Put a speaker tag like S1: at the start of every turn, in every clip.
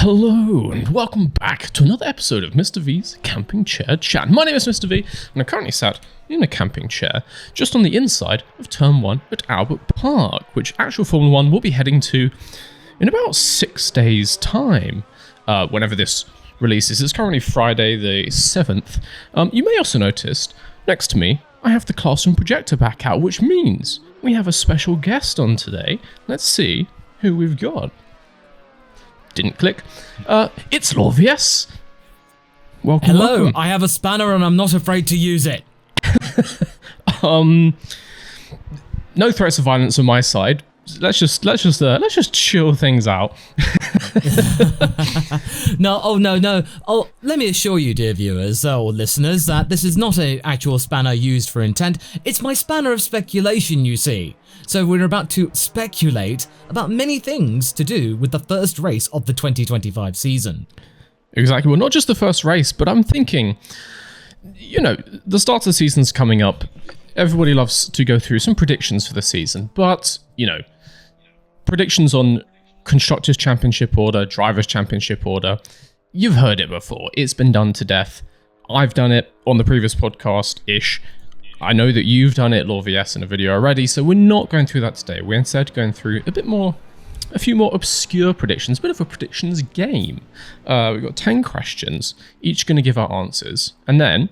S1: Hello and welcome back to another episode of Mr. V's Camping Chair Chat. My name is Mr. V and I'm currently sat in a camping chair just on the inside of Turn 1 at Albert Park, which actual Formula 1 will be heading to in about 6 days' time. Whenever this releases, it's currently Friday the 7th. You may also notice next to me I have the classroom projector back out, which means we have a special guest on today. Let's see who we've got. Didn't click. It's LawVS. Welcome.
S2: I have a spanner and I'm not afraid to use it.
S1: No threats of violence on my side. Let's just chill things out.
S2: No. Oh, let me assure you, dear viewers or listeners, that this is not an actual spanner used for intent. It's my spanner of speculation, you see. So we're about to speculate about many things to do with the first race of the 2025 season.
S1: Exactly. Well, not just the first race, but I'm thinking, the start of the season's coming up. Everybody loves to go through some predictions for the season, but, predictions on Constructors' Championship order, Drivers' Championship order, you've heard it before. It's been done to death. I've done it on the previous podcast-ish. I know that you've done it, LawVS, in a video already, so we're not going through that today. We're instead going through a few more obscure predictions, a bit of a predictions game. We've got 10 questions, each going to give our answers. And then,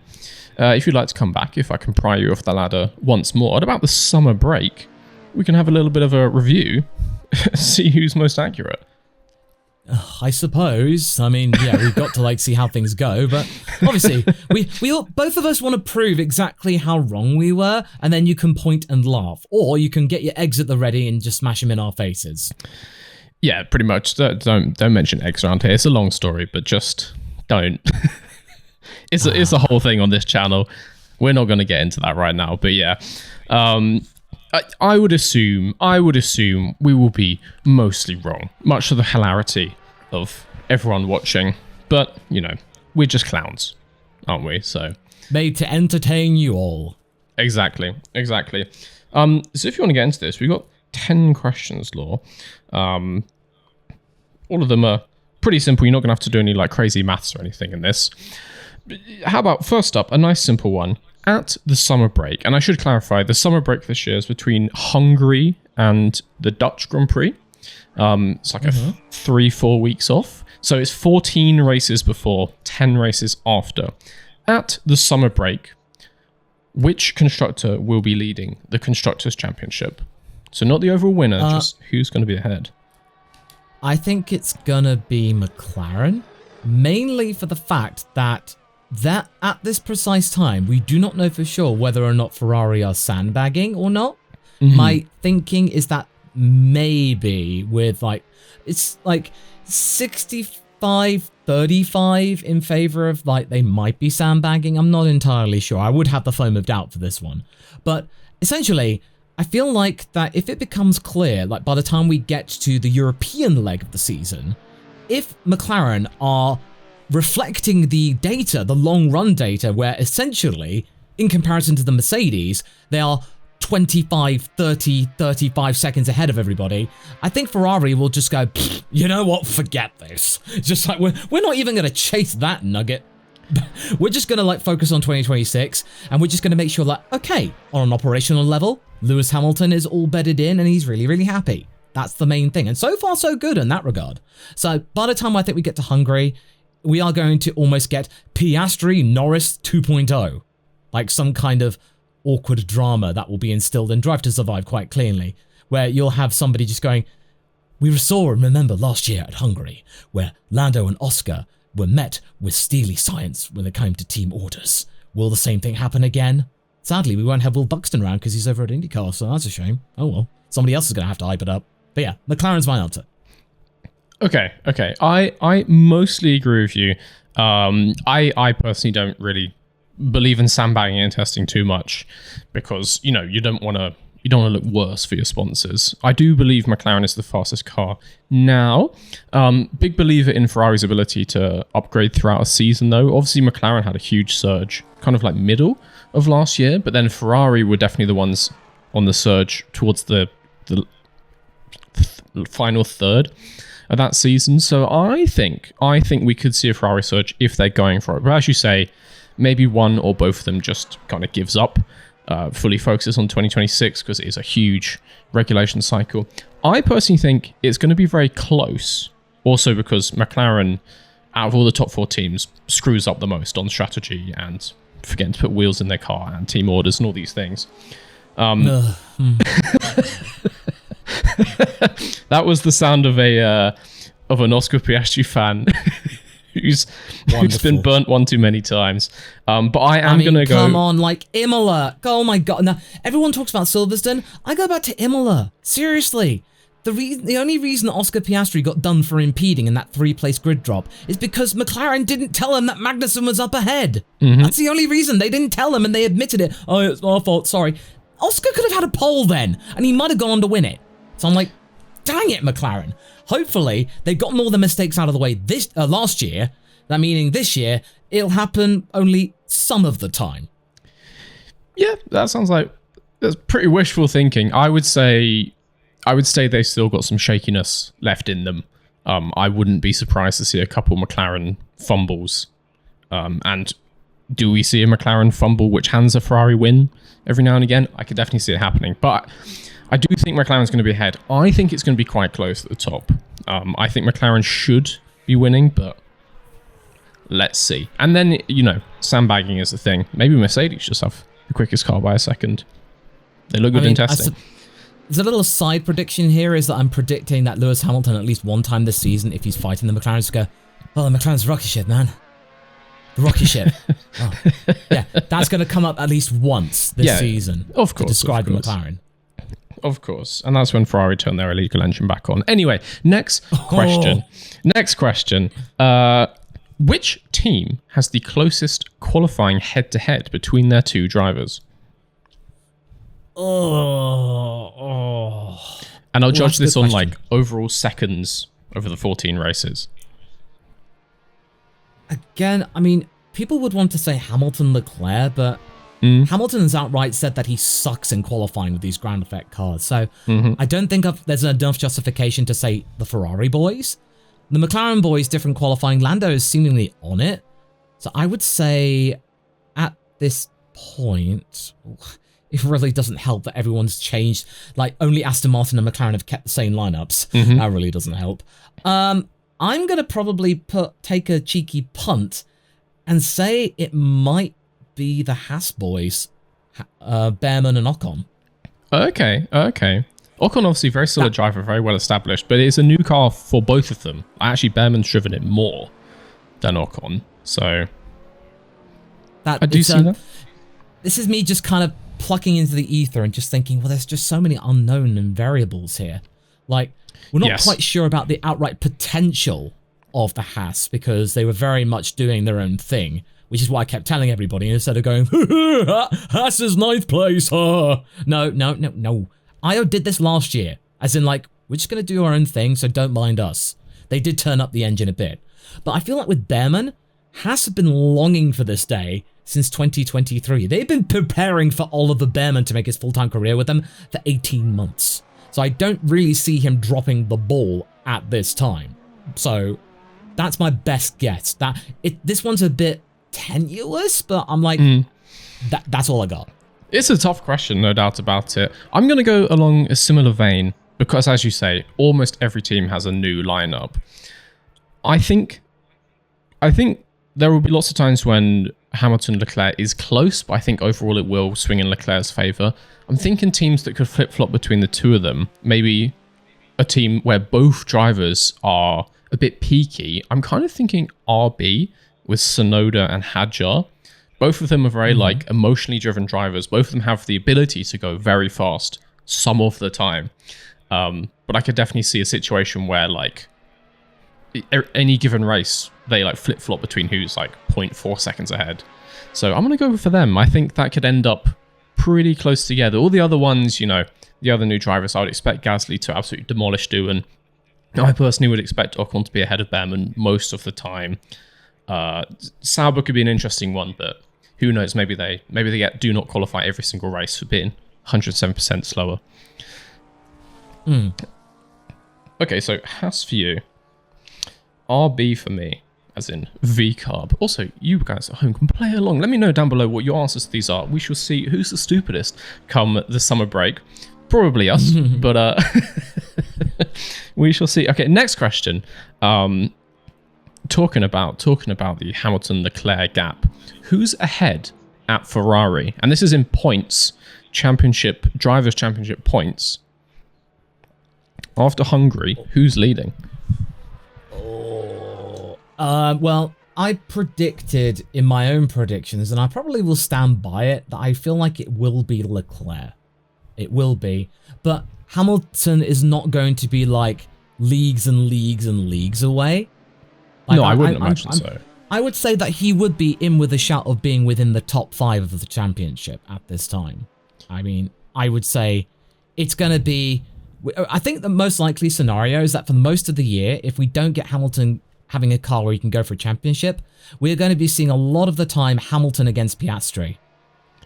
S1: if you'd like to come back, if I can pry you off the ladder once more, at about the summer break, we can have a little bit of a review, see who's most accurate.
S2: I suppose. I mean, yeah, we've got to see how things go, but obviously we all, both of us want to prove exactly how wrong we were, and then you can point and laugh, or you can get your eggs at the ready and just smash them in our faces.
S1: Yeah, pretty much. Don't mention eggs around here. It's a long story, but just don't. It's a whole thing on this channel. We're not going to get into that right now, but yeah. I would assume we will be mostly wrong, much to the hilarity of everyone watching. But, we're just clowns, aren't we? So
S2: made to entertain you all.
S1: Exactly. So if you want to get into this, we've got 10 questions, Law. All of them are pretty simple. You're not going to have to do any crazy maths or anything in this. How about, first up, a nice simple one. At the summer break, and I should clarify, the summer break this year is between Hungary and the Dutch Grand Prix. It's like a 3-4 weeks off. So it's 14 races before, 10 races after. At the summer break, which constructor will be leading the Constructors' Championship? So not the overall winner, just who's going to be ahead.
S2: I think it's going to be McLaren, mainly for the fact that at this precise time, we do not know for sure whether or not Ferrari are sandbagging or not. Mm-hmm. My thinking is that maybe with it's 65-35 in favor of they might be sandbagging. I'm not entirely sure. I would have the foam of doubt for this one. But essentially, I feel like that if it becomes clear, by the time we get to the European leg of the season, if McLaren are reflecting the data, the long run data, where essentially, in comparison to the Mercedes, they are 25, 30, 35 seconds ahead of everybody, I think Ferrari will just go, you know what, forget this. Just we're not even going to chase that nugget. We're just going to focus on 2026, and we're just going to make sure okay, on an operational level, Lewis Hamilton is all bedded in and he's really, really happy. That's the main thing. And so far, so good in that regard. So by the time I think we get to Hungary, we are going to almost get Piastri Norris 2.0, some kind of awkward drama that will be instilled in Drive to Survive quite cleanly, where you'll have somebody just going, we saw and remember last year at Hungary, where Lando and Oscar were met with steely science when it came to team orders. Will the same thing happen again? Sadly, we won't have Will Buxton around because he's over at IndyCar, so that's a shame. Oh well, somebody else is going to have to hype it up. But yeah, McLaren's my answer.
S1: Okay. I mostly agree with you. I personally don't really believe in sandbagging and testing too much because, you don't want to look worse for your sponsors. I do believe McLaren is the fastest car now. Big believer in Ferrari's ability to upgrade throughout a season, though. Obviously, McLaren had a huge surge, kind of middle of last year, but then Ferrari were definitely the ones on the surge towards the final third. of that season. So I think we could see a Ferrari surge if they're going for it. But as you say, maybe one or both of them just kind of gives up, fully focuses on 2026 because it is a huge regulation cycle. I personally think it's going to be very close. Also because McLaren, out of all the top 4 teams, screws up the most on strategy and forgetting to put wheels in their car and team orders and all these things. That was the sound of an Oscar Piastri fan who's been burnt one too many times. But I am going to go...
S2: Come on, like Imola. Oh my God. Now, everyone talks about Silverstone. I go back to Imola. Seriously. The only reason Oscar Piastri got done for impeding in that 3-place grid drop is because McLaren didn't tell him that Magnussen was up ahead. That's the only reason. They didn't tell him and they admitted it. Oh, it's our fault, sorry. Oscar could have had a pole then, and he might have gone on to win it. So I'm like, dang it, McLaren. Hopefully, they've gotten all the mistakes out of the way last year. That meaning this year, it'll happen only some of the time.
S1: Yeah, that sounds like that's pretty wishful thinking. I would say they've still got some shakiness left in them. I wouldn't be surprised to see a couple McLaren fumbles. And do we see a McLaren fumble which hands a Ferrari win every now and again? I could definitely see it happening. But I do think McLaren's going to be ahead. I think it's going to be quite close at the top. I think McLaren should be winning, but let's see. And then, sandbagging is the thing. Maybe Mercedes just have the quickest car by a second. They look good in testing.
S2: There's a little side prediction here is that I'm predicting that Lewis Hamilton at least one time this season, if he's fighting the McLaren, just go, oh, the McLaren's a rocket ship, man. The rocket ship. Oh. Yeah, that's going to come up at least once this season
S1: of course,
S2: to describe the McLaren.
S1: Of course. And that's when Ferrari turned their illegal engine back on. Anyway, next question. Next question. Which team has the closest qualifying head-to-head between their 2 drivers? And I'll judge this on like overall seconds over the 14 races.
S2: Again, I mean, people would want to say Hamilton Leclerc, but Hamilton has outright said that he sucks in qualifying with these ground effect cars. So I don't think there's enough justification to say the Ferrari boys. The McLaren boys, different qualifying. Lando is seemingly on it. So I would say at this point... It really doesn't help that everyone's changed. Like, only Aston Martin and McLaren have kept the same lineups. That really doesn't help. I'm going to probably take a cheeky punt and say it might be the Haas boys, Behrman and Ocon. Okay.
S1: Ocon, obviously, very solid driver, very well established, but it's a new car for both of them. Actually, Behrman's driven it more than Ocon, so... I do see that.
S2: This is me just kind of plucking into the ether and just thinking, well, there's just so many unknown and variables here. Like, we're not quite sure about the outright potential of the Haas because they were very much doing their own thing, which is why I kept telling everybody instead of going, Haas is 9th place. No. Io did this last year, as in like, we're just going to do our own thing, so don't mind us. They did turn up the engine a bit. But I feel like with Behrman, Haas have been longing for this day since 2023. They've been preparing for Oliver Behrman to make his full-time career with them for 18 months. So I don't really see him dropping the ball at this time. So that's my best guess. This one's a bit tenuous, but I'm like, that's all I got.
S1: It's a tough question, no doubt about it. I'm going to go along a similar vein because, as you say, almost every team has a new lineup. I think there will be lots of times when Hamilton-Leclerc is close, but I think overall it will swing in Leclerc's favour. I'm thinking teams that could flip-flop between the two of them. Maybe a team where both drivers are a bit peaky. I'm kind of thinking RB with Tsunoda and Hadjar. Both of them are very emotionally driven drivers. Both of them have the ability to go very fast some of the time. But I could definitely see a situation where any given race, they flip-flop between who's 0.4 seconds ahead. So I'm going to go for them. I think that could end up pretty close together. All the other ones, the other new drivers, I would expect Gasly to absolutely demolish Doohan. I personally would expect Ocon to be ahead of Behrman most of the time. Sauber could be an interesting one, but who knows? Maybe they do not qualify every single race for being 107% slower. Okay, so Haas for you. RB for me, as in VCarb. Also, you guys at home can play along. Let me know down below what your answers to these are. We shall see who's the stupidest come the summer break. Probably us, but we shall see. Okay, next question. Talking about the Hamilton-Leclerc gap. Who's ahead at Ferrari? And this is in points, drivers' championship points. After Hungary, who's leading?
S2: Well, I predicted in my own predictions, and I probably will stand by it, that I feel like it will be Leclerc. It will be. But Hamilton is not going to be like leagues and leagues and leagues away. Like,
S1: no, I wouldn't imagine so.
S2: I would say that he would be in with a shout of being within the top 5 of the championship at this time. I mean, I would say it's going to be... I think the most likely scenario is that for most of the year, if we don't get Hamilton having a car where he can go for a championship, we're going to be seeing a lot of the time Hamilton against Piastri.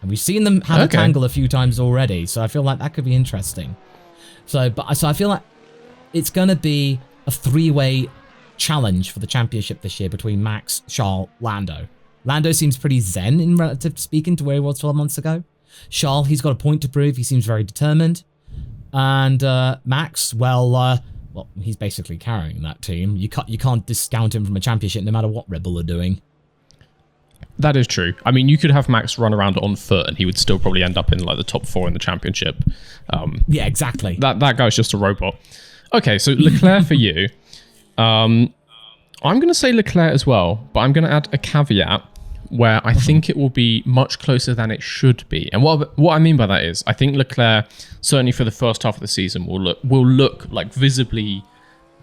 S2: And we've seen them have a tangle a few times already, so I feel like that could be interesting. So I feel like it's going to be a 3-way challenge for the championship this year between Max, Charles, Lando. Lando seems pretty zen in relative speaking to where he was 12 months ago. Charles, he's got a point to prove. He seems very determined. And Max, well, he's basically carrying that team. You can't discount him from a championship no matter what Red Bull are doing.
S1: That is true. I mean, you could have Max run around on foot and he would still probably end up in like the top 4 in the championship.
S2: Yeah, exactly.
S1: That guy's just a robot. Okay, so Leclerc for you. I'm going to say Leclerc as well, but I'm going to add a caveat where I think it will be much closer than it should be. And what I mean by that is, I think Leclerc, certainly for the first half of the season, will look like visibly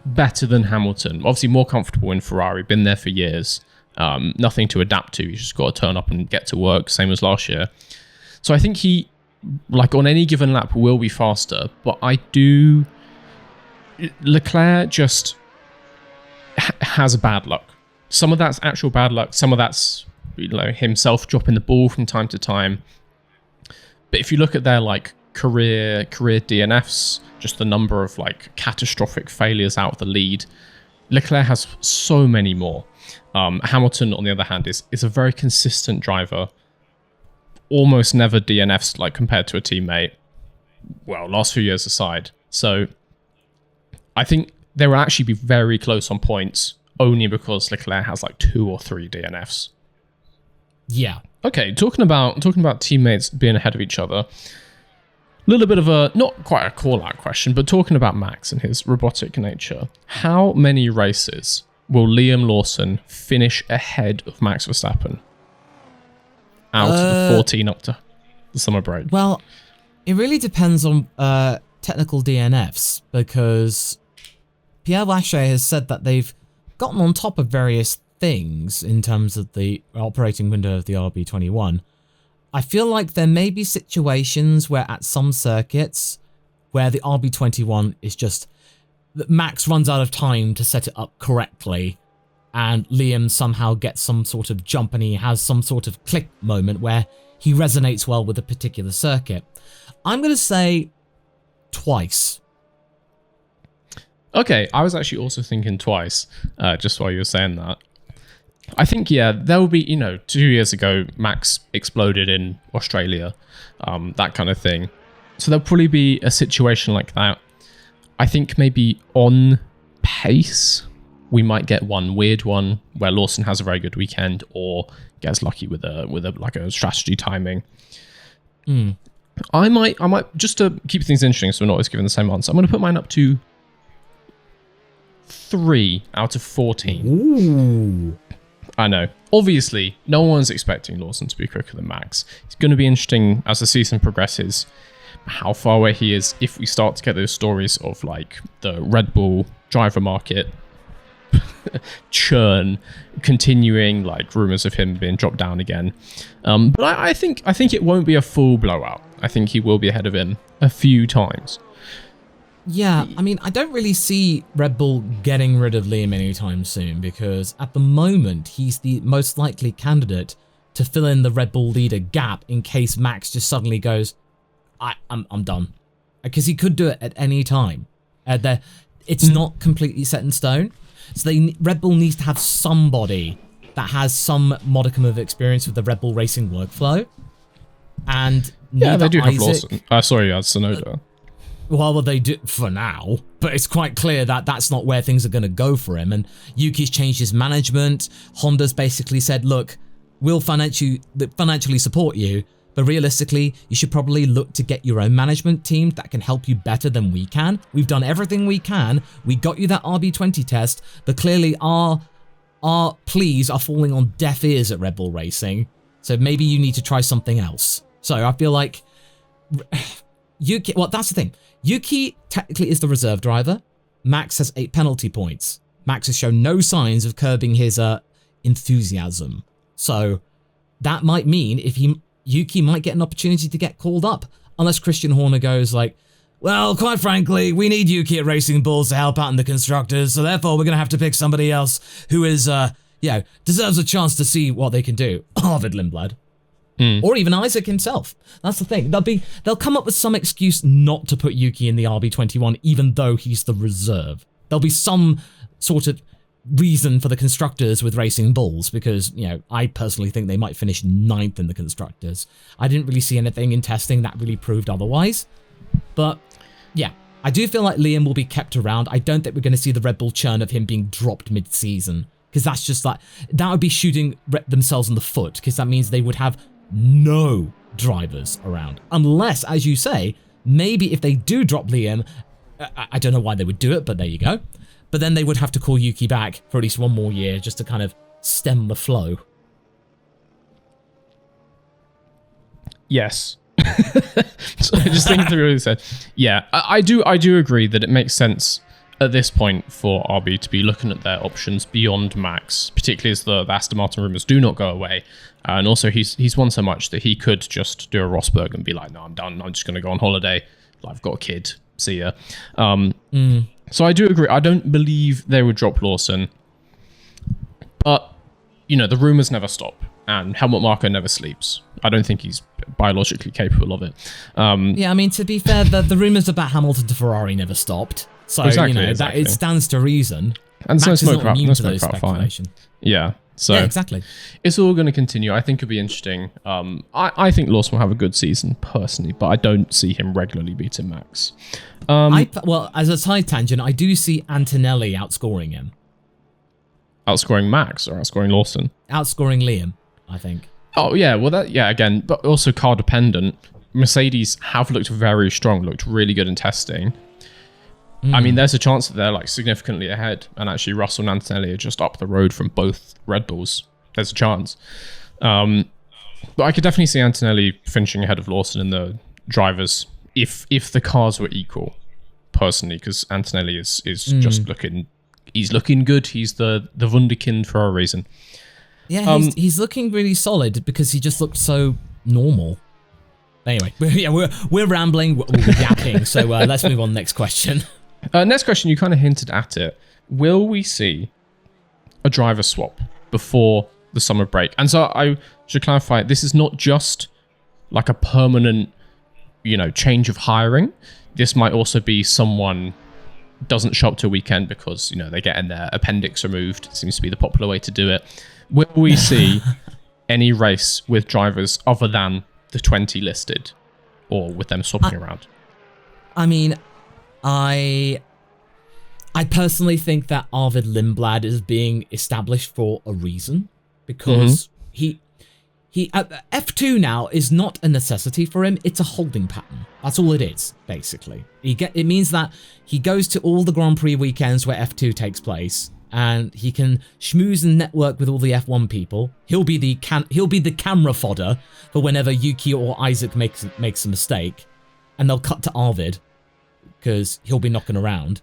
S1: better than Hamilton. Obviously more comfortable in Ferrari, been there for years. Nothing to adapt to. He's just got to turn up and get to work, same as last year. So I think he, like on any given lap, will be faster. But Leclerc just has bad luck. Some of that's actual bad luck. Some of that's himself dropping the ball from time to time. But if you look at their like career DNFs, just the number of like catastrophic failures out of the lead, Leclerc has so many more. Hamilton, on the other hand, is a very consistent driver. Almost never DNFs like compared to a teammate. Well, last few years aside. So I think they will actually be very close on points only because Leclerc has like 2 or 3 DNFs.
S2: Yeah.
S1: Okay, talking about teammates being ahead of each other. A little bit of a, not quite a call-out question, but talking about Max and his robotic nature. How many races will Liam Lawson finish ahead of Max Verstappen out of the 14 up to the summer break?
S2: Well, it really depends on technical DNFs, because Pierre Lachaise has said that they've gotten on top of various things in terms of the operating window of the RB21. I feel like there may be situations where at some circuits where the RB21 is just that Max runs out of time to set it up correctly, and Liam somehow gets some sort of jump and he has some sort of click moment where he resonates well with a particular circuit. I'm going to say twice.
S1: Okay, I was actually also thinking twice, just while you were saying that. I think, yeah, there will be, 2 years ago, Max exploded in Australia, that kind of thing. So there'll probably be a situation like that. I think maybe on pace, we might get one weird one where Lawson has a very good weekend or gets lucky with a strategy timing. I might just to keep things interesting, so we're not always giving the same answer. I'm going to put mine up to 3 out of 14.
S2: Ooh.
S1: I know. Obviously, no one's expecting Lawson to be quicker than Max. It's going to be interesting as the season progresses how far away he is if we start to get those stories of like the Red Bull driver market churn continuing, like rumors of him being dropped down again. But I think it won't be a full blowout. I think he will be ahead of him a few times.
S2: Yeah, I mean, I don't really see Red Bull getting rid of Liam anytime soon, because at the moment he's the most likely candidate to fill in the Red Bull leader gap in case Max just suddenly goes, I'm done. Because he could do it at any time. It's not completely set in stone. So Red Bull needs to have somebody that has some modicum of experience with the Red Bull racing workflow. And
S1: yeah, they do have
S2: Isaac,
S1: Lawson. Sorry, Tsunoda.
S2: Well, they do for now, but it's quite clear that that's not where things are going to go for him. And Yuki's changed his management. Honda's basically said, look, we'll financially support you, but realistically, you should probably look to get your own management team that can help you better than we can. We've done everything we can. We got you that RB20 test, but clearly our pleas are falling on deaf ears at Red Bull Racing. So maybe you need to try something else. So I feel like Yuki, well, that's the thing. Yuki technically is the reserve driver. Max has 8 penalty points. Max has shown no signs of curbing his enthusiasm. So that might mean Yuki might get an opportunity to get called up, unless Christian Horner goes like, well, quite frankly, we need Yuki at Racing Bulls to help out in the constructors, so therefore we're going to have to pick somebody else who is, deserves a chance to see what they can do. Arvid Lindblad. Or even Isaac himself. That's the thing. They'll come up with some excuse not to put Yuki in the RB21, even though he's the reserve. There'll be some sort of reason for the constructors with Racing Bulls, because, I personally think they might finish 9th in the constructors. I didn't really see anything in testing that really proved otherwise. But, yeah, I do feel like Liam will be kept around. I don't think we're going to see the Red Bull churn of him being dropped mid-season, because that's just like, that would be shooting themselves in the foot, because that means they would have no drivers around. Unless, as you say, maybe if they do drop Liam, I don't know why they would do it, but there you go. But then they would have to call Yuki back for at least one more year just to kind of stem the flow.
S1: Yes. So just thinking through what you said. Yeah, I do agree that it makes sense at this point for RB to be looking at their options beyond Max, particularly as the Aston Martin rumours do not go away. And also he's won so much that he could just do a Rosberg and be like, no, I'm done. I'm just going to go on holiday. I've got a kid. See ya. So I do agree. I don't believe they would drop Lawson. But, the rumours never stop. And Helmut Marko never sleeps. I don't think he's biologically capable of it.
S2: Yeah, I mean, to be fair, the rumours about Hamilton to Ferrari never stopped. So,
S1: exactly.
S2: That it stands to reason.
S1: And
S2: Max
S1: so
S2: is not immune to those speculation.
S1: Yeah. So
S2: yeah, exactly.
S1: It's all going to continue. I think it'll be interesting. I think Lawson will have a good season, personally, but I don't see him regularly beating Max.
S2: Well, as a side tangent, I do see Antonelli outscoring him.
S1: Outscoring Max or outscoring Lawson?
S2: Outscoring Liam, I think.
S1: Oh, yeah. Well, again, but also car dependent. Mercedes have looked very strong, looked really good in testing. I mean, there's a chance that they're significantly ahead, and actually Russell and Antonelli are just up the road from both Red Bulls. There's a chance. But I could definitely see Antonelli finishing ahead of Lawson in the drivers if the cars were equal, personally, because Antonelli is just looking good. He's the Wunderkind for a reason.
S2: Yeah, he's looking really solid because he just looked so normal. Anyway, we're rambling, we're yapping, so let's move on to the next question.
S1: Next question, you kind of hinted at it. Will we see a driver swap before the summer break? And so I should clarify, this is not just like a permanent, change of hiring. This might also be someone doesn't show up to a weekend because, they're getting their appendix removed. It seems to be the popular way to do it. Will we see any race with drivers other than the 20 listed, or with them swapping around?
S2: I mean, I personally think that Arvid Lindblad is being established for a reason, because he F2 now is not a necessity for him. It's a holding pattern. That's all it is, basically. It means that he goes to all the Grand Prix weekends where F2 takes place, and he can schmooze and network with all the F1 people. He'll be the camera fodder for whenever Yuki or Isaac makes a mistake, and they'll cut to Arvid because he'll be knocking around.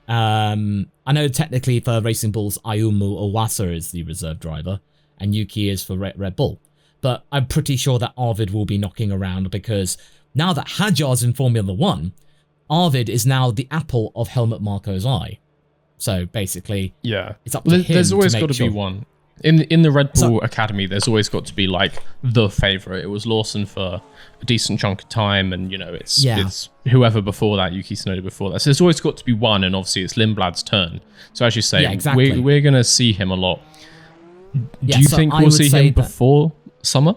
S2: I know technically for Racing Bulls, Ayumu Owasa is the reserve driver, and Yuki is for Red Bull. But I'm pretty sure that Arvid will be knocking around, because now that Hadjar's in Formula 1, Arvid is now the apple of Helmut Marko's eye. So basically,
S1: yeah,
S2: it's up to him.
S1: There's always
S2: got
S1: to be one. In the Red Bull Academy, there's always got to be like the favorite. It was Lawson for a decent chunk of time, and it's whoever before that, Yuki Tsunoda before that. So there's always got to be one, and obviously it's Lindblad's turn. So as you say, we're going to see him a lot. Do you think we'll see him before summer?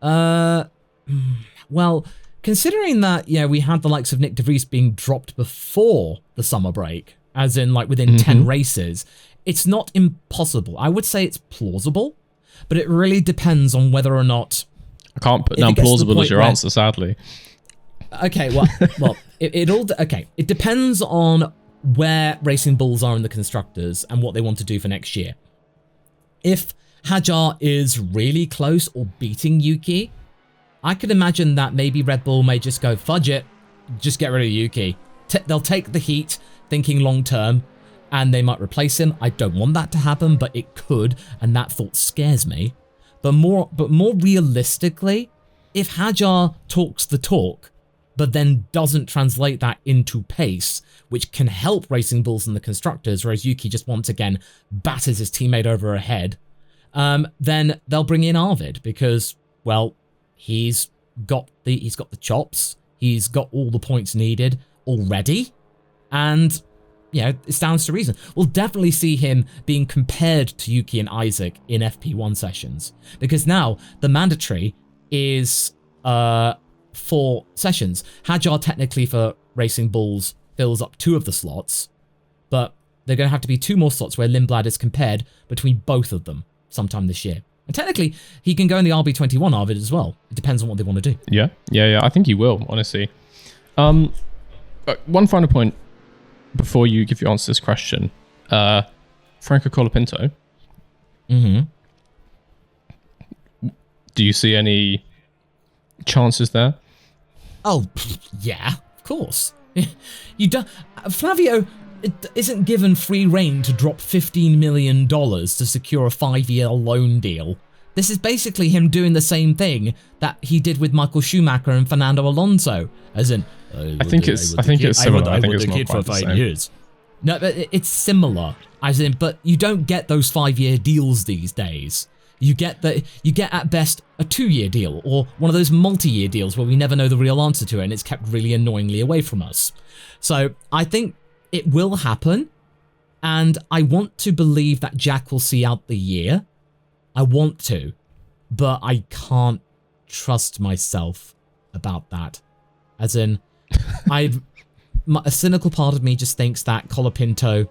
S2: Well, considering that we had the likes of Nick de Vries being dropped before the summer break, as in like within 10 races. It's not impossible. I would say it's plausible, but it really depends on whether or not...
S1: I can't put down plausible as your answer, sadly.
S2: Okay, well, it depends on where Racing Bulls are in the constructors and what they want to do for next year. If HtoH is really close or beating Yuki, I could imagine that maybe Red Bull may just go, fudge it, just get rid of Yuki. They'll take the heat, thinking long term, and they might replace him. I don't want that to happen, but it could, and that thought scares me. But more realistically, if HtoH talks the talk, but then doesn't translate that into pace, which can help Racing Bulls and the constructors, whereas Yuki just once again batters his teammate over her head, then they'll bring in Arvid because, well, he's got the chops, he's got all the points needed already, and it stands to reason. We'll definitely see him being compared to Yuki and Isaac in FP1 sessions, because now the mandatory is 4 sessions. HtoH technically for Racing Bulls fills up 2 of the slots, but they're going to have to be 2 more slots where Lindblad is compared between both of them sometime this year. And technically, he can go in the RB21 Arvid as well. It depends on what they want to do.
S1: Yeah. I think he will, honestly. One final point before you give your answer to this question. Franco Colapinto. Do you see any chances there?
S2: Oh, yeah, of course. You don't. Flavio isn't given free rein to drop $15 million to secure a 5-year loan deal. This is basically him doing the same thing that he did with Michael Schumacher and Fernando Alonso, as in.
S1: I think it's similar. I think it's not quite the same.
S2: Years. No, but it's similar, as in. But you don't get those 5-year deals these days. You get at best a 2-year deal or one of those multi-year deals where we never know the real answer to it and it's kept really annoyingly away from us. So I think it will happen, and I want to believe that Jack will see out the year. I want to, but I can't trust myself about that. As in, a cynical part of me just thinks that Colapinto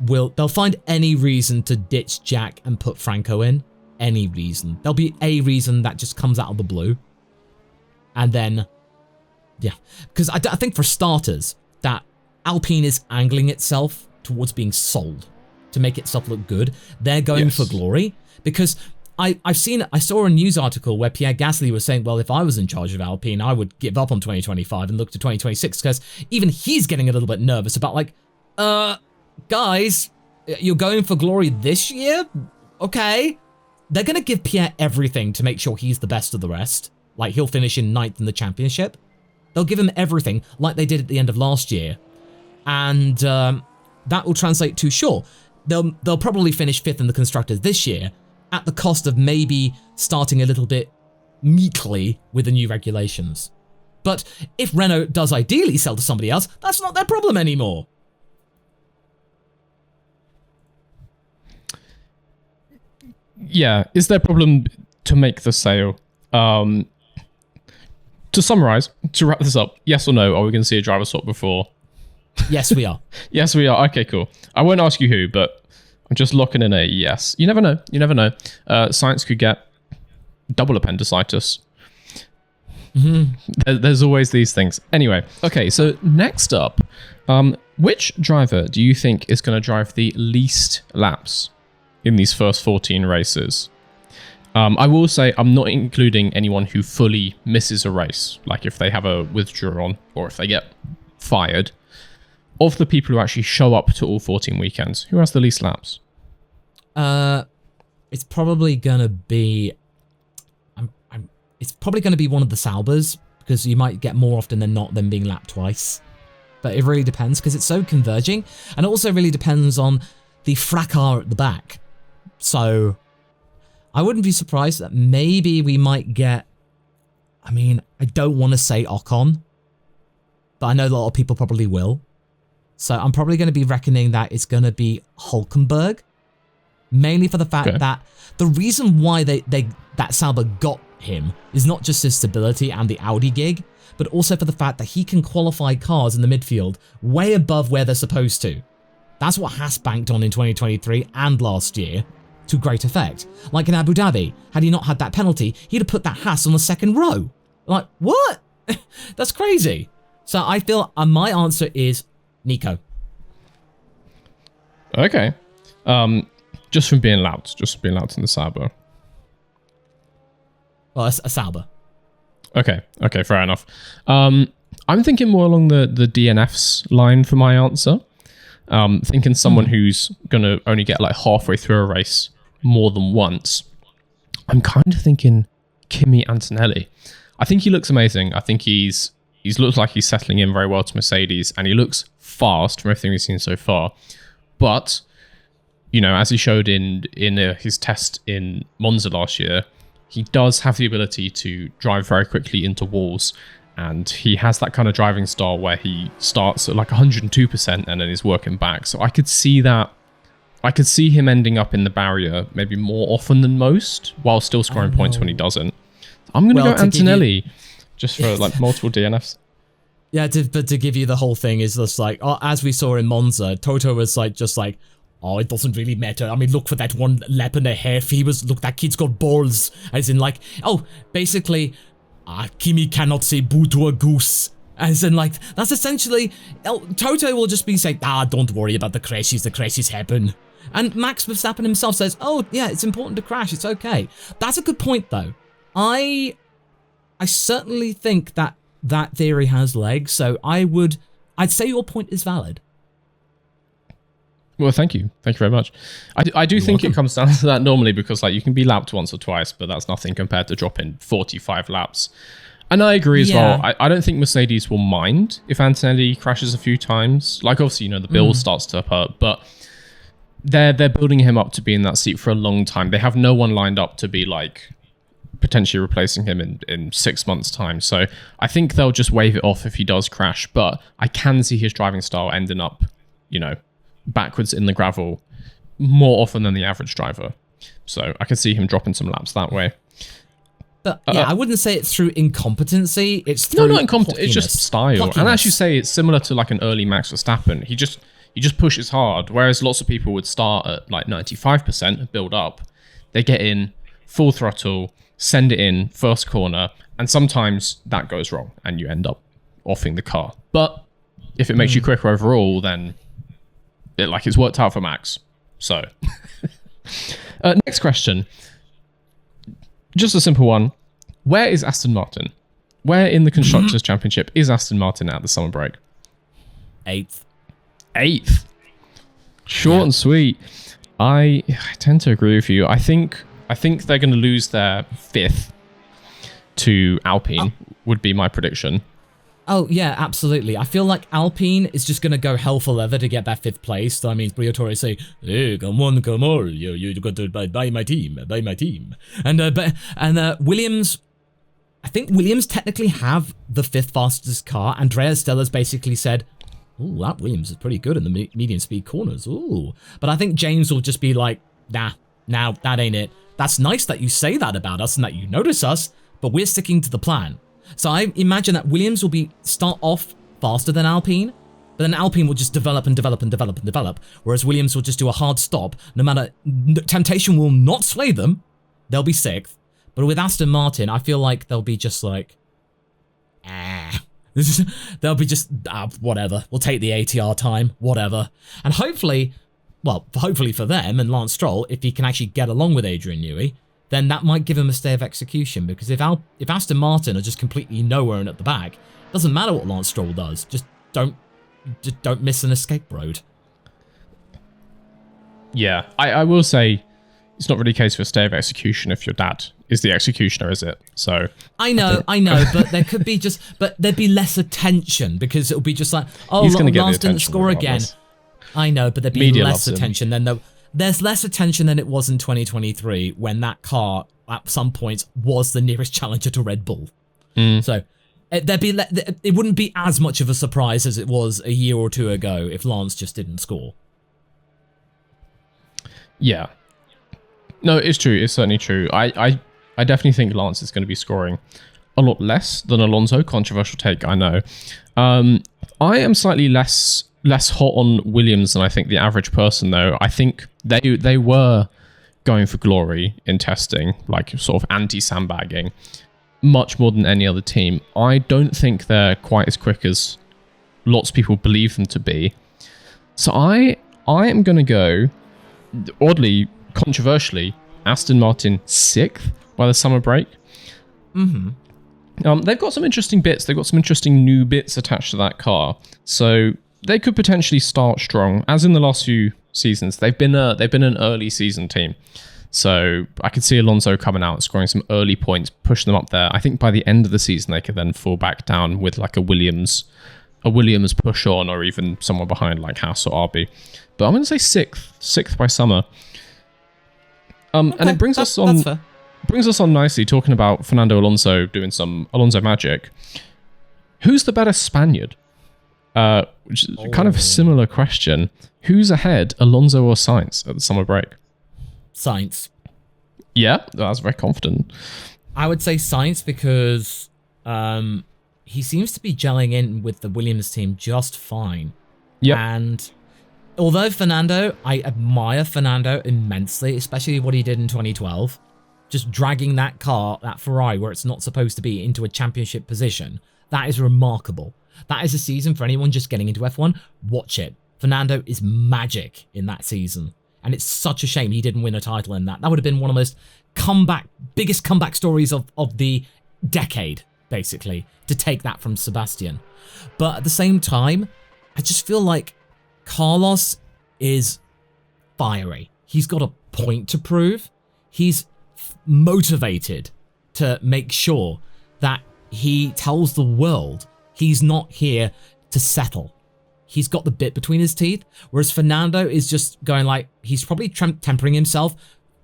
S2: they'll find any reason to ditch Jack and put Franco in. Any reason. There'll be a reason that just comes out of the blue. And then, yeah. Because I think for starters, that Alpine is angling itself towards being sold to make itself look good. They're going for glory. Because I saw a news article where Pierre Gasly was saying, well, if I was in charge of Alpine, I would give up on 2025 and look to 2026, because even he's getting a little bit nervous about like, guys, you're going for glory this year? Okay. They're going to give Pierre everything to make sure he's the best of the rest. Like, he'll finish in 9th in the championship. They'll give him everything like they did at the end of last year. And that will translate to, sure, they'll probably finish 5th in the constructors this year at the cost of maybe starting a little bit meekly with the new regulations. But if Renault does ideally sell to somebody else, that's not their problem anymore.
S1: Yeah, is there a problem to make the sale? To summarize, to wrap this up, yes or no, are we going to see a driver swap before?
S2: Yes, we are.
S1: Yes, we are. Okay, cool. I won't ask you who, but I'm just locking in a yes. You never know. You never know. Science could get double appendicitis. There's always these things. Anyway, okay, so next up, which driver do you think is going to drive the least laps in these first 14 races? I will say I'm not including anyone who fully misses a race, like if they have a withdrawal or if they get fired. Of the people who actually show up to all 14 weekends, who has the least laps?
S2: It's probably gonna be. It's probably gonna be one of the Saubers, because you might get more often than not them being lapped twice. But it really depends, because it's so converging, and it also really depends on the fracas at the back. So I wouldn't be surprised that maybe we might get, I mean, I don't want to say Ocon, but I know a lot of people probably will. So I'm probably going to be reckoning that it's going to be Hulkenberg, mainly for the fact that the reason why that Sauber got him is not just his stability and the Audi gig, but also for the fact that he can qualify cars in the midfield way above where they're supposed to. That's what Haas banked on in 2023 and last year to great effect. Like in Abu Dhabi, had he not had that penalty, he'd have put that Haas on the second row. Like, what? That's crazy. So I feel my answer is Nico.
S1: Okay. Just from being loud in the Sauber.
S2: Well, a Sauber.
S1: Okay, fair enough. I'm thinking more along the DNFs line for my answer. Thinking someone who's going to only get like halfway through a race more than once. I'm kind of thinking Kimi Antonelli. I think he looks amazing. I think he's looks like he's settling in very well to Mercedes, and he looks fast from everything we've seen so far. But, you know, as he showed in his test in Monza last year, he does have the ability to drive very quickly into walls, and he has that kind of driving style where he starts at like 102% and then is working back. So I could see that. I could see him ending up in the barrier maybe more often than most, while still scoring points when he doesn't. I'm going to go Antonelli, just for like multiple DNFs.
S2: Yeah, but to give you the whole thing is just like, as we saw in Monza, Toto was like, just like, oh, it doesn't really matter. I mean, look, for that 1 lap and a half, look, that kid's got balls. As in like, oh, basically, Kimi cannot say boo to a goose. As in like, that's essentially, Toto will just be saying, don't worry about the crashes happen. And Max Verstappen himself says, oh, yeah, it's important to crash, it's okay. That's a good point, though. I certainly think that theory has legs, so I'd say your point is valid.
S1: Well, thank you very much. I do think it comes down to that normally, because like you can be lapped once or twice, but that's nothing compared to dropping 45 laps. And I agree as well. I don't think Mercedes will mind if Antonelli crashes a few times. Like, obviously, you know, the bill starts to hurt, but they're building him up to be in that seat for a long time. They have no one lined up to be like potentially replacing him in 6 months' time. So I think they'll just wave it off if he does crash. But I can see his driving style ending up, you know, backwards in the gravel more often than the average driver. So I can see him dropping some laps that way.
S2: But yeah, I wouldn't say it's through incompetency. It's through
S1: not incompetence. It's just style. And as you say, it's similar to like an early Max Verstappen. He just pushes hard, whereas lots of people would start at like 95% and build up. They get in full throttle, send it in first corner, and sometimes that goes wrong and you end up offing the car. But if it makes you quicker overall, then it's worked out for Max. So next question. Just a simple one. Where is Aston Martin? Where in the Constructors' Championship is Aston Martin at the summer break? 8th. Short and sweet. I tend to agree with you. I think they're going to lose their 5th to Alpine, would be my prediction.
S2: Oh, yeah, absolutely. I feel like Alpine is just going to go hell for leather to get that 5th place. So that means Briatore say, hey, come on. You got to buy my team. And Williams, I think Williams technically have the 5th fastest car. Andrea Stella's basically said, ooh, that Williams is pretty good in the medium speed corners. Ooh. But I think James will just be like, nah, that ain't it. That's nice that you say that about us and that you notice us, but we're sticking to the plan. So I imagine that Williams will start off faster than Alpine, but then Alpine will just develop, whereas Williams will just do a hard stop. No matter, temptation will not sway them. They'll be 6th. But with Aston Martin, I feel like they'll be just like, they'll be just, whatever. We'll take the ATR time, whatever. And hopefully for them and Lance Stroll, if he can actually get along with Adrian Newey, then that might give him a stay of execution. Because if Aston Martin are just completely nowhere and at the back, it doesn't matter what Lance Stroll does. Just don't miss an escape road.
S1: Yeah, I will say it's not really a case for a stay of execution if your dad is the executioner, is it? So
S2: I know, but there could be but there'd be less attention because it'll be just like, oh, Lance didn't score again. I know, but there'd be less attention. Then there's less attention than it was in 2023 when that car at some points was the nearest challenger to Red Bull. So it wouldn't be as much of a surprise as it was a year or two ago if Lance just didn't score.
S1: Yeah. No, it's true. It's certainly true. I definitely think Lance is going to be scoring a lot less than Alonso. Controversial take, I know. I am slightly less hot on Williams than I think the average person, though. I think they were going for glory in testing, like sort of anti-sandbagging, much more than any other team. I don't think they're quite as quick as lots of people believe them to be. So I am going to go, oddly, controversially, Aston Martin 6th by the summer break. They've got some interesting bits. They've got some interesting new bits attached to that car. So they could potentially start strong. As in the last few seasons, they've been an early season team. So I could see Alonso coming out, scoring some early points, pushing them up there. I think by the end of the season, they could then fall back down with like a Williams push on, or even someone behind like Haas or RB. But I'm going to say sixth by summer. Okay, and it brings us on nicely, talking about Fernando Alonso doing some Alonso magic. Who's the better Spaniard? Which is kind of a similar question. Who's ahead, Alonso or Sainz at the summer break?
S2: Sainz.
S1: Yeah, that's very confident.
S2: I would say Sainz because he seems to be gelling in with the Williams team just fine.
S1: Yeah.
S2: And although Fernando, I admire Fernando immensely, especially what he did in 2012. Just dragging that car, that Ferrari, where it's not supposed to be, into a championship position. That is remarkable. That is a season for anyone just getting into F1. Watch it. Fernando is magic in that season. And it's such a shame he didn't win a title in that. That would have been one of the most biggest comeback stories of the decade, basically, to take that from Sebastian. But at the same time, I just feel like Carlos is fiery. He's got a point to prove. He's motivated to make sure that he tells the world he's not here to settle. He's got the bit between his teeth, whereas Fernando is just going like, he's probably tempering himself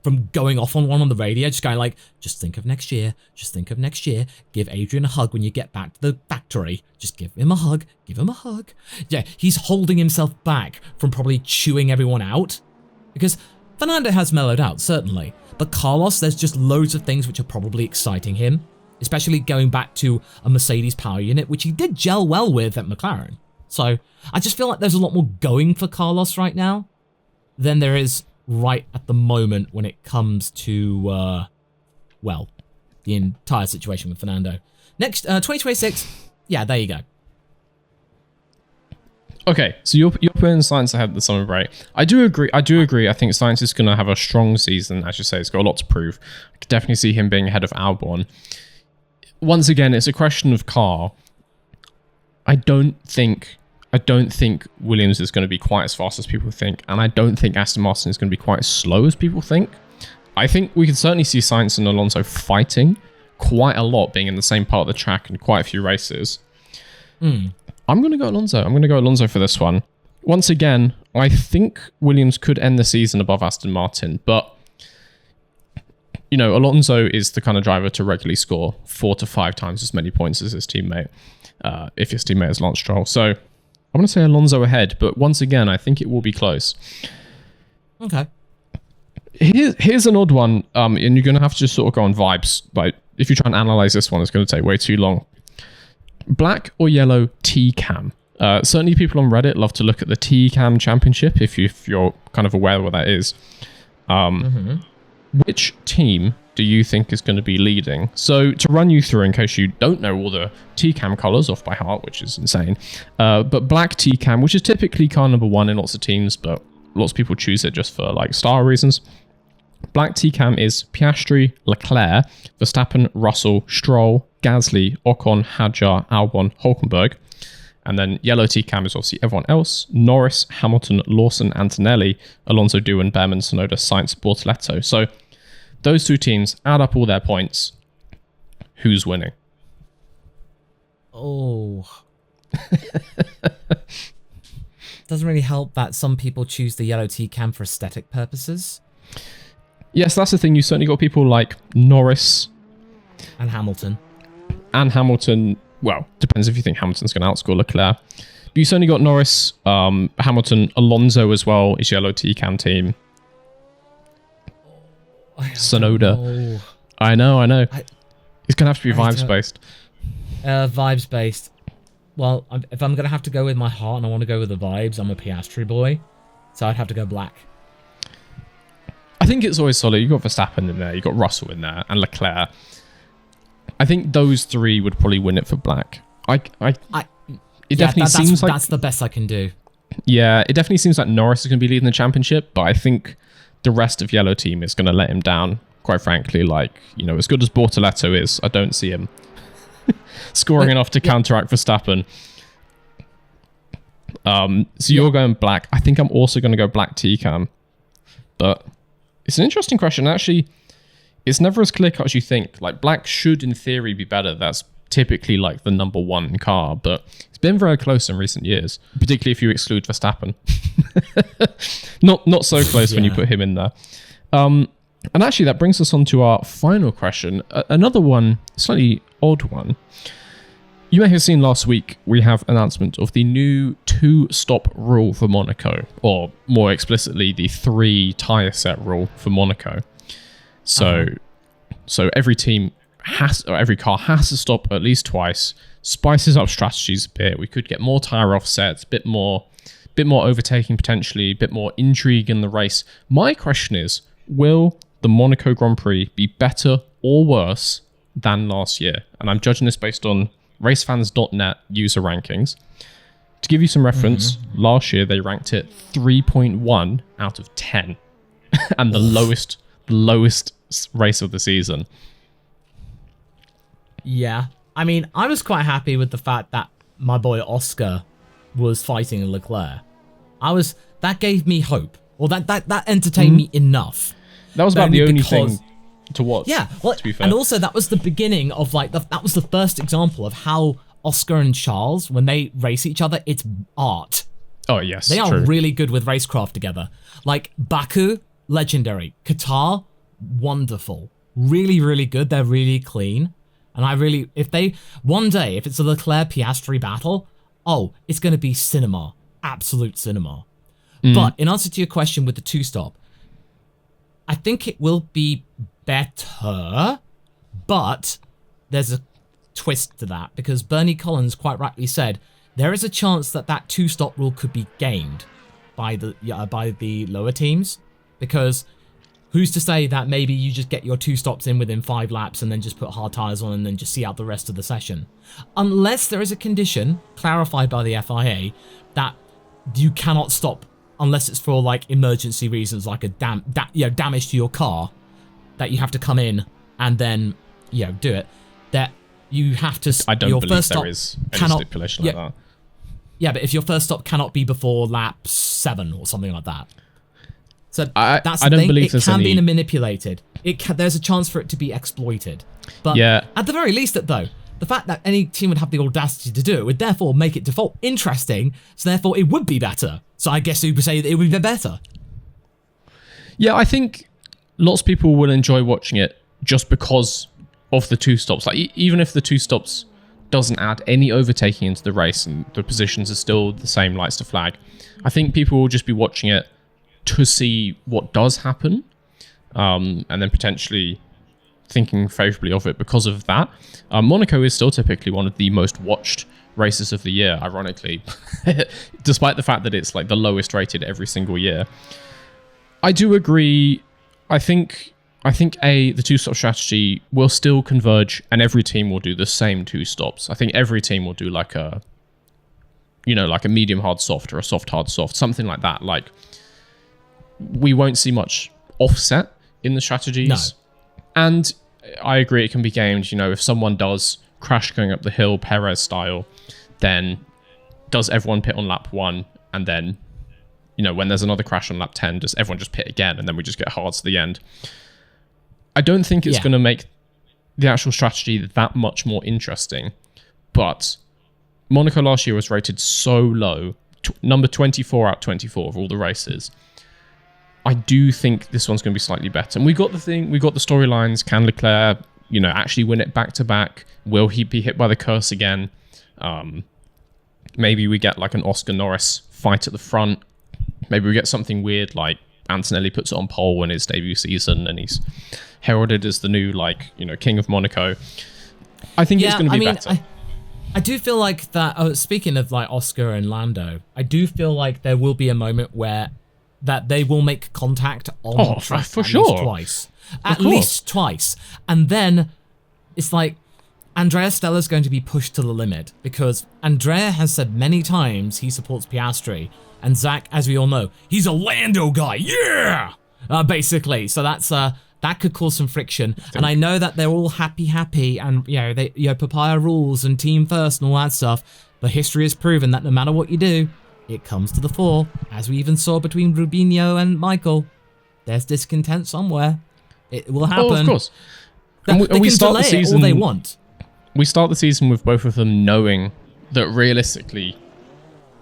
S2: from going off on one on the radio, just going like, just think of next year, just think of next year, give Adrian a hug when you get back to the factory, just give him a hug, give him a hug. Yeah, he's holding himself back from probably chewing everyone out, because Fernando has mellowed out, certainly, but Carlos, there's just loads of things which are probably exciting him, especially going back to a Mercedes power unit, which he did gel well with at McLaren. So I just feel like there's a lot more going for Carlos right now than there is right at the moment when it comes to, well, the entire situation with Fernando. Next, 2026, yeah, there you go.
S1: Okay, so you're putting Sainz ahead of the summer break. I do agree. I think Sainz is going to have a strong season. As you say, he's got a lot to prove. I could definitely see him being ahead of Albon. Once again, it's a question of car. I don't think Williams is going to be quite as fast as people think, and I don't think Aston Martin is going to be quite as slow as people think. I think we can certainly see Sainz and Alonso fighting quite a lot, being in the same part of the track in quite a few races. I'm going to go Alonso. I'm going to go Alonso for this one. Once again, I think Williams could end the season above Aston Martin, but you know, Alonso is the kind of driver to regularly score 4 to 5 times as many points as his teammate, if his teammate is Lance Stroll. So I'm going to say Alonso ahead, but once again, I think it will be close.
S2: Okay.
S1: Here's an odd one, and you're going to have to just sort of go on vibes. Like, if you try and analyze this one, it's going to take way too long. Black or yellow T-Cam? Certainly people on Reddit love to look at the T-Cam championship, if you're kind of aware of what that is. Which team do you think is going to be leading? So to run you through, in case you don't know all the T-Cam colors off by heart, which is insane, but black T-Cam, which is typically car number 1 in lots of teams, but lots of people choose it just for like star reasons. Black T-Cam is Piastri, Leclerc, Verstappen, Russell, Stroll, Gasly, Ocon, Hadjar, Albon, Hulkenberg. And then yellow T-Cam is obviously everyone else: Norris, Hamilton, Lawson, Antonelli, Alonso, Doohan, Behrman, Tsunoda, Sainz, Bortoleto. So those two teams add up all their points. Who's winning?
S2: Oh. doesn't really help that some people choose the yellow TCAM for aesthetic purposes.
S1: Yes, that's the thing. You certainly got people like Norris
S2: and Hamilton.
S1: Well, depends if you think Hamilton's going to outscore Leclerc. But you certainly got Norris, Hamilton, Alonso as well is yellow TCAM team. Sonoda. I know. It's going to have to be vibes-based.
S2: Vibes-based. Well, if I'm going to have to go with my heart and I want to go with the vibes, I'm a Piastri boy. So I'd have to go black.
S1: I think it's always solid. You've got Verstappen in there, you've got Russell in there, and Leclerc. I think those three would probably win it for black. That's
S2: the best I can do.
S1: Yeah, it definitely seems like Norris is going to be leading the championship, but I think the rest of yellow team is going to let him down. Quite frankly, as good as Bortoletto is, I don't see him scoring enough to counteract Verstappen. So you're going black. I think I'm also going to go black TCAM, but it's an interesting question. Actually, it's never as clear cut as you think. Like, black should, in theory, be better. That's typically like the number one car, but it's been very close in recent years, particularly if you exclude Verstappen. not so close when you put him in there. And actually, that brings us on to our final question. Another one, slightly odd one. You may have seen last week, we have announcement of the new 2-stop rule for Monaco, or more explicitly, the 3 tyre set rule for Monaco. So every car has to stop at least twice, spices up strategies a bit. We could get more tyre offsets, bit more overtaking potentially, a bit more intrigue in the race. My question is, will the Monaco Grand Prix be better or worse than last year? And I'm judging this based on racefans.net user rankings. To give you some reference, last year they ranked it 3.1 out of 10 and the lowest race of the season.
S2: Yeah. I mean, I was quite happy with the fact that my boy Oscar was fighting Leclerc. That gave me hope. Or that entertained me enough.
S1: That was about the only thing to watch.
S2: Yeah, well,
S1: to be fair.
S2: And also that was the beginning of that was the first example of how Oscar and Charles, when they race each other, it's art.
S1: Oh yes,
S2: they are
S1: true.
S2: really good with racecraft together. Like Baku, legendary. Qatar, wonderful. Really, really good. They're really clean. And if it's a Leclerc Piastri battle, it's going to be cinema, absolute cinema. But in answer to your question with the 2-stop, I think it will be better, but there's a twist to that, because Bernie Collins quite rightly said there is a chance that 2-stop rule could be gamed by the lower teams, because who's to say that maybe you just get your 2 stops in within 5 laps and then just put hard tyres on and then just see out the rest of the session, unless there is a condition clarified by the FIA that you cannot stop unless it's for emergency reasons, like a damage to your car, that you have to come in and then do it. That you have to.
S1: I don't believe there is any stipulation like that.
S2: Yeah, but if your first stop cannot be before lap 7 or something like that. So that's the
S1: I don't
S2: thing.
S1: believe
S2: it can be manipulated. There's a chance for it to be exploited. But at the very least, the fact that any team would have the audacity to do it would therefore make it default interesting. So therefore, it would be better. So I guess you would say that it would be better.
S1: Yeah, I think lots of people will enjoy watching it just because of the 2 stops. Like, even if the 2 stops doesn't add any overtaking into the race and the positions are still the same, lights to flag, I think people will just be watching it to see what does happen, and then potentially thinking favourably of it because of that. Monaco is still typically one of the most watched races of the year, ironically, despite the fact that it's the lowest rated every single year. I do agree. I think the 2-stop strategy will still converge, and every team will do the same 2 stops. I think every team will do like a medium hard soft or a soft hard soft, something like that. We won't see much offset in the strategies. No. And I agree it can be gamed. If someone does crash going up the hill, Perez style, then does everyone pit on lap 1, and then, when there's another crash on lap 10, does everyone just pit again, and then we just get hards to the end? I don't think it's going to make the actual strategy that much more interesting, but Monaco last year was rated so low number 24 out of 24 of all the races. I do think this one's going to be slightly better. And we got the storylines. Can Leclerc, actually win it back to back? Will he be hit by the curse again? Maybe we get like an Oscar Norris fight at the front. Maybe we get something weird like Antonelli puts it on pole in his debut season and he's heralded as the new king of Monaco. I think it's going to be better.
S2: I do feel like that. Speaking of like Oscar and Lando, I do feel like there will be a moment where that they will make contact on track
S1: for sure.
S2: At least twice. And then it's like Andrea Stella's going to be pushed to the limit because Andrea has said many times he supports Piastri. And Zach, as we all know, he's a Lando guy. Yeah! Basically. So that could cause some friction. And I know that they're all happy and, papaya rules and team first and all that stuff. But history has proven that no matter what you do, it comes to the fore. As we even saw between Rubinho and Michael. There's discontent somewhere. It will happen.
S1: Oh, of course.
S2: And we start the season all they want.
S1: We start the season with both of them knowing that realistically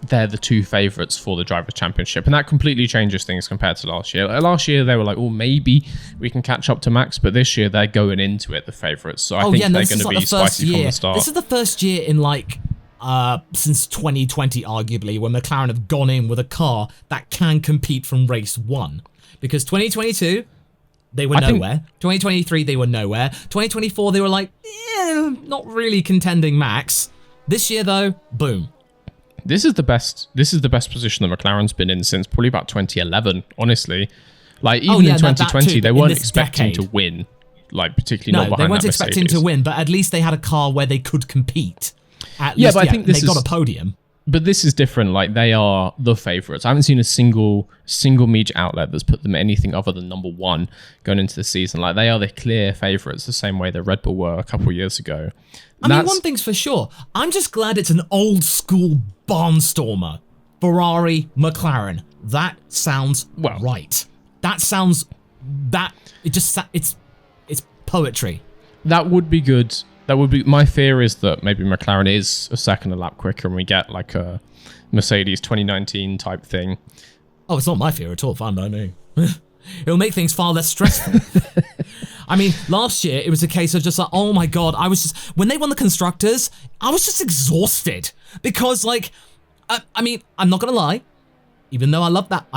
S1: they're the two favourites for the Drivers' Championship. And that completely changes things compared to last year. Last year, they were like, maybe we can catch up to Max. But this year, they're going into it, the favourites. So I think they're going to be spicy from the start.
S2: This is the first year in, since 2020, arguably, when McLaren have gone in with a car that can compete from race one. Because 2022, they were nowhere. 2023, they were nowhere. 2024, they were not really contending Max. This year, though, boom.
S1: This is the best position that McLaren's been in since probably about 2011, honestly. Even in 2020, they weren't expecting to win, particularly not behind that Mercedes.
S2: No, they weren't expecting to win, but at least they had a car where they could compete. I think they got a podium.
S1: But this is different. They are the favourites. I haven't seen a single media outlet that's put them anything other than number one going into the season. They are the clear favourites, the same way the Red Bull were a couple of years ago.
S2: One thing's for sure. I'm just glad it's an old school barnstormer. Ferrari, McLaren. That sounds right. That sounds it's poetry.
S1: That would be good. That would be my fear is that maybe McLaren is a second a lap quicker and we get a Mercedes 2019 type thing.
S2: Oh, it's not my fear at all. Fine by me. It'll make things far less stressful. Last year it was a case of just oh my god, when they won the constructors, I was just exhausted because I'm not gonna lie, even though I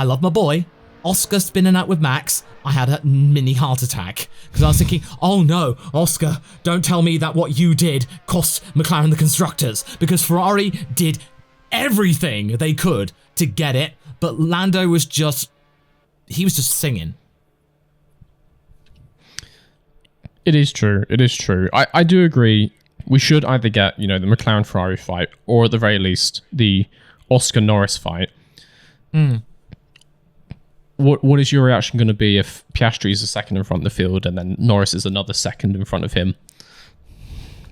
S2: love my boy, Oscar spinning out with Max, I had a mini heart attack because I was thinking, oh no, Oscar, don't tell me that what you did cost McLaren the constructors because Ferrari did everything they could to get it, but Lando was just singing.
S1: It is true. I do agree. We should either get, the McLaren-Ferrari fight or at the very least the Oscar-Norris fight. What is your reaction going to be if Piastri is a second in front of the field and then Norris is another second in front of him?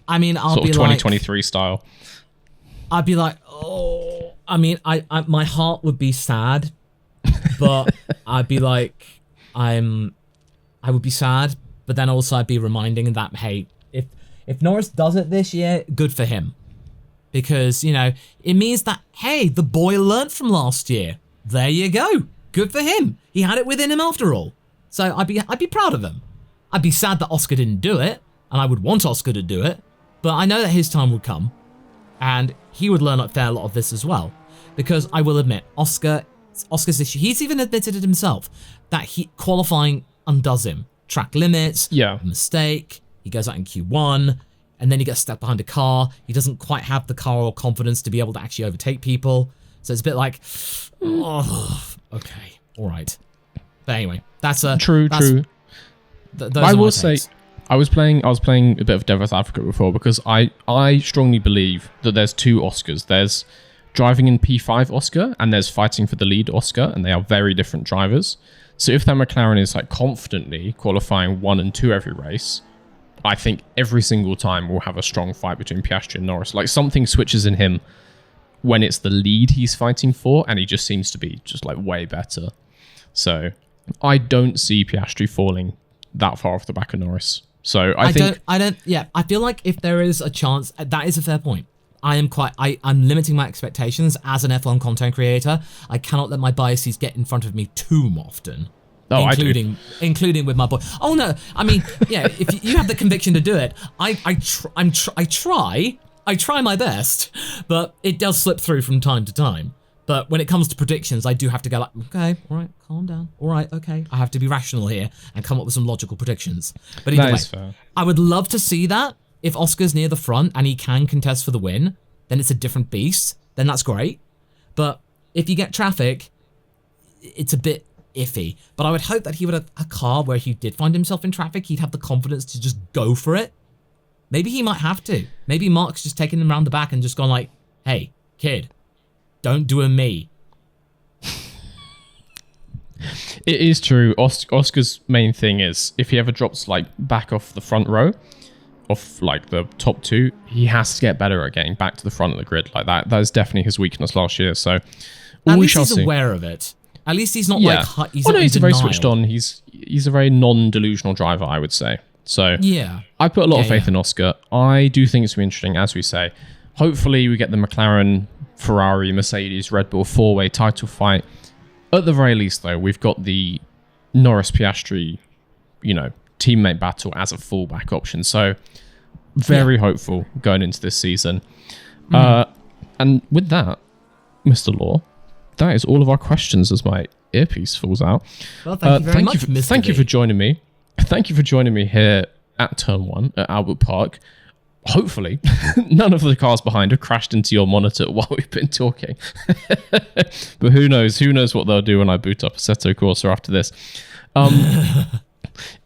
S2: I'll
S1: sort
S2: be
S1: of 2023 style.
S2: I'd be my heart would be sad, but I'd be I would be sad, but then also I'd be reminding that, hey, if Norris does it this year, good for him. Because, it means that, hey, the boy learned from last year. There you go. Good for him. He had it within him after all. So I'd be proud of him. I'd be sad that Oscar didn't do it, and I would want Oscar to do it, but I know that his time would come, and he would learn a fair lot of this as well. Because I will admit, Oscar's issue, he's even admitted it himself, that qualifying undoes him. Track limits, mistake, he goes out in Q1, and then he gets stuck behind a car. He doesn't quite have the car or confidence to be able to actually overtake people. So it's a bit okay, all right. But anyway, that's
S1: true. I will say, I was playing a bit of Devil's Advocate before because I strongly believe that there's two Oscars. There's driving in P5 Oscar and there's fighting for the lead Oscar, and they are very different drivers. So if that McLaren is confidently qualifying 1 and 2 every race, I think every single time we'll have a strong fight between Piastri and Norris. Something switches in him when it's the lead he's fighting for, and he just seems to be just way better. So I don't see Piastri falling that far off the back of Norris. So I feel like if there is a chance, that is a fair point.
S2: I'm limiting my expectations as an F1 content creator. I cannot let my biases get in front of me too often.
S1: Oh,
S2: including with my boy. Oh no, I mean, yeah, if you have the conviction to do it, I try my best, but it does slip through from time to time. But when it comes to predictions, I do have to go like, okay, all right, calm down. All right, okay. I have to be rational here and come up with some logical predictions. But either way,
S1: fair.
S2: I would love to see that. If Oscar's near the front and he can contest for the win, then it's a different beast. Then that's great. But if you get traffic, it's a bit iffy. But I would hope that he would have a car where he did find himself in traffic, he'd have the confidence to just go for it. Maybe he might have to. Maybe Mark's just taking him around the back and just gone like, hey, kid, don't do a me.
S1: It is true. Oscar's main thing is if he ever drops like back off the front row, off like the top two, he has to get better at getting back to the front of the grid like that. That is definitely his weakness last year. So
S2: at least he's aware of it. At least he's not like he's
S1: he's very switched on. He's a very non-delusional driver, I would say. So
S2: yeah,
S1: I put a lot of faith in Oscar. I do think it's going to be interesting, as we say. Hopefully we get the McLaren, Ferrari, Mercedes, Red Bull four-way title fight. At the very least, though, we've got the Norris Piastri, teammate battle as a fallback option. So very hopeful going into this season. And with that, Mr. Law, that is all of our questions as my earpiece falls out.
S2: Well, thank you very much, Mr.
S1: Thank you for joining me. Thank you for joining me here at Turn 1 at Albert Park. Hopefully, none of the cars behind have crashed into your monitor while we've been talking. But who knows? Who knows what they'll do when I boot up Assetto Corsa after this.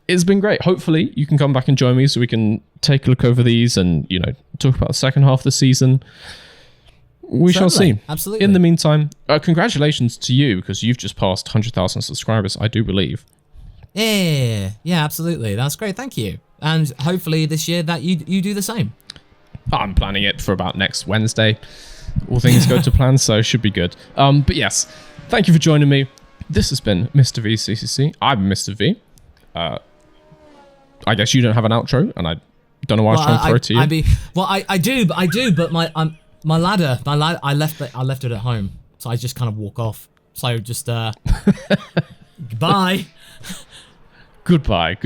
S1: It's been great. Hopefully, you can come back and join me so we can take a look over these and, talk about the second half of the season. We shall see.
S2: Absolutely.
S1: In the meantime, congratulations to you because you've just passed 100,000 subscribers, I do believe.
S2: Yeah, absolutely. That's great. Thank you. And hopefully this year that you do the same.
S1: I'm planning it for about next Wednesday. All things go to plan, so it should be good. But yes, thank you for joining me. This has been Mr. V CCC. I'm Mr. V. I guess you don't have an outro, and I don't know why I was trying to throw it to you.
S2: I do, but my ladder, I left it at home, so I just kind of walk off. So just goodbye.
S1: Goodbye.